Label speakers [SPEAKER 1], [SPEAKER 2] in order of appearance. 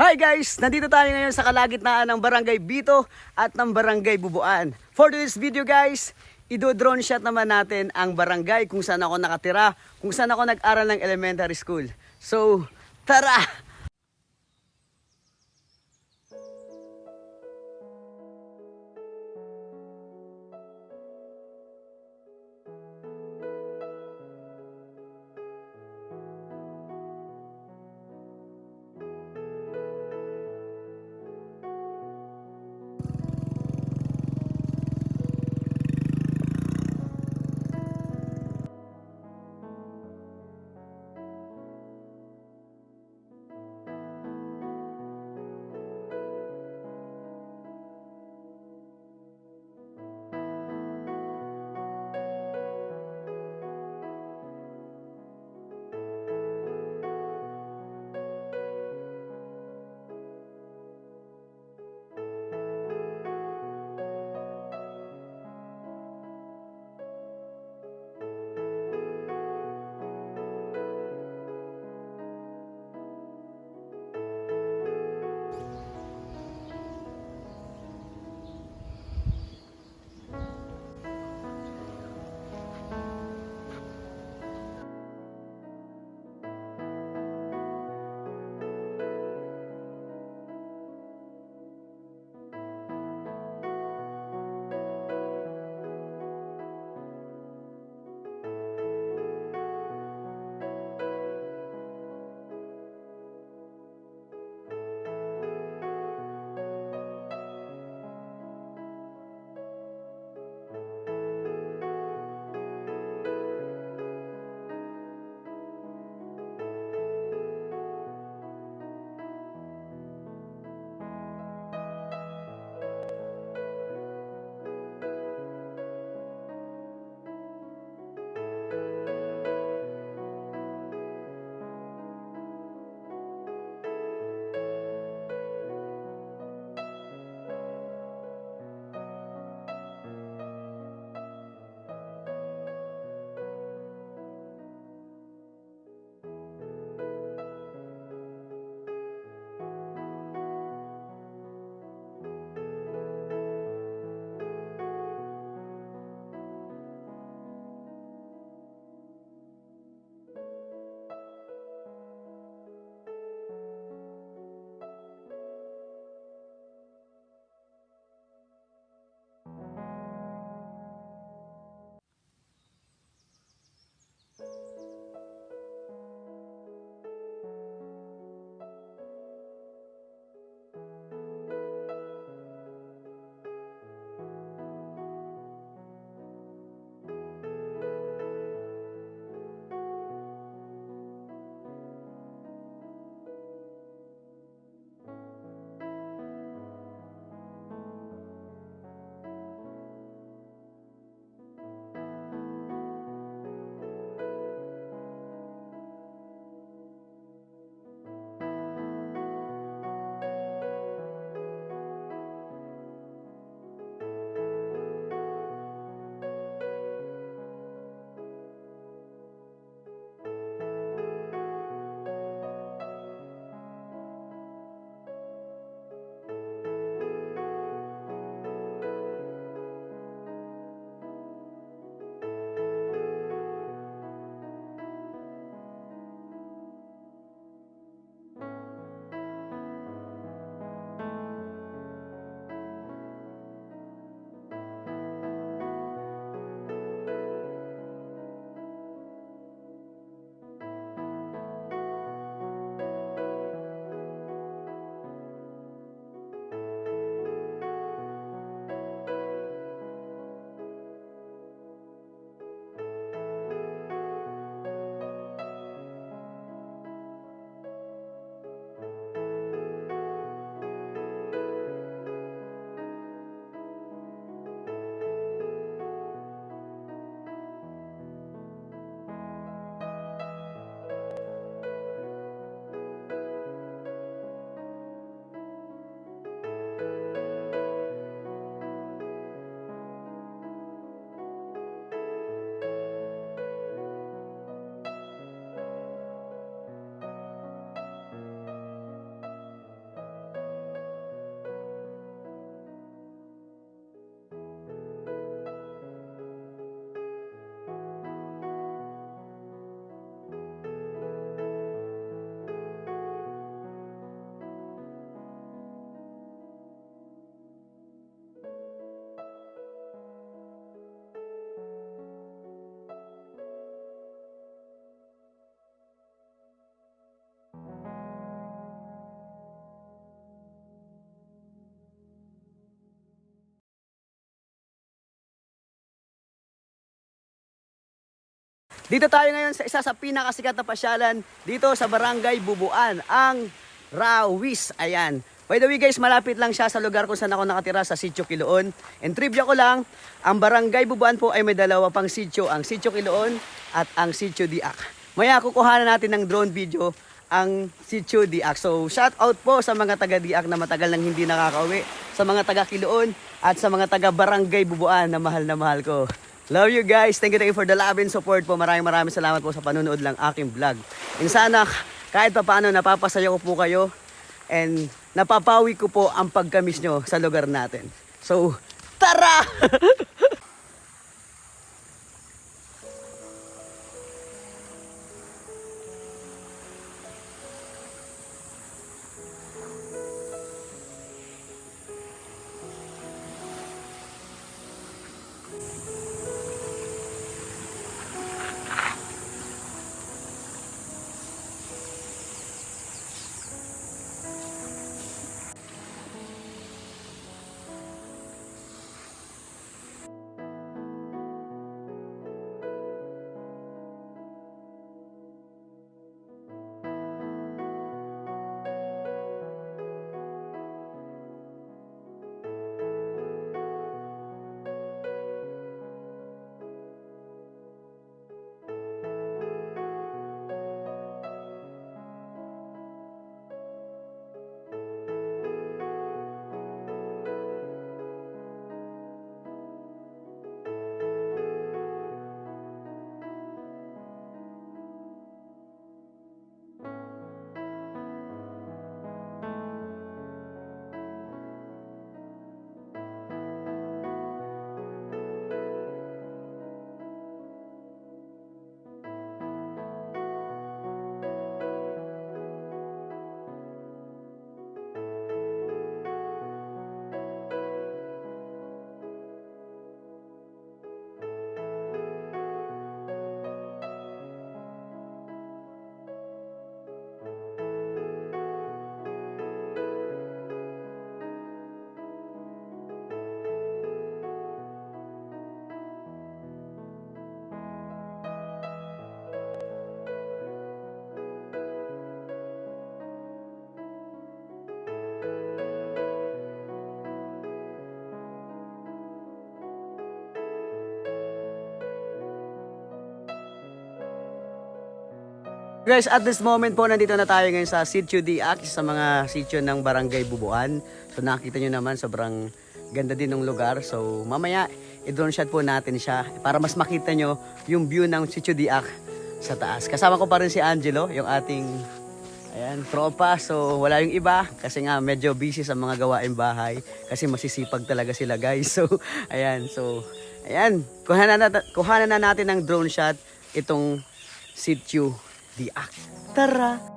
[SPEAKER 1] Hi guys! Nandito tayo ngayon sa kalagitnaan ng Barangay Bito at ng Barangay Bubuan. For this video guys, ido-drone shot naman natin ang barangay kung saan ako nakatira, kung saan ako nag-aral ng elementary school. So, tara! Dito tayo ngayon sa isa sa pinakasikat na pasyalan dito sa Barangay Bubuan, ang Rawis. Ayan. By the way guys, malapit lang siya sa lugar kung saan ako nakatira sa Sitio Quiloon. And trivia ko lang, ang Barangay Bubuan po ay may dalawa pang sitio, ang Sitio Quiloon at ang Sitio Diak. Maya kukuhanan natin ng drone video ang Sitio Diak. So shout out po sa mga taga Diak na matagal nang hindi nakakauwi, sa mga taga Quiloon at sa mga taga Barangay Bubuan na mahal ko. Love you guys. Thank you for the love and support po. Maraming salamat po sa panonood lang aking vlog. And sana kahit pa paano napapasaya ko po kayo and napapawi ko po ang pagkamis nyo sa lugar natin. So, tara! Guys, at this moment po, nandito na tayo ngayon sa Sitio Diak, sa mga sitio ng Barangay Bubuan. So nakita nyo naman, sobrang ganda din ng lugar. So mamaya, i-drone shot po natin siya para mas makita nyo yung view ng Sitio Diak sa taas. Kasama ko pa rin si Angelo, yung ating tropa. So wala yung iba kasi nga medyo busy sa mga gawain bahay kasi masisipag talaga sila guys. So ayan, kuhanan na natin ng drone shot itong Sitio Diak. Tara!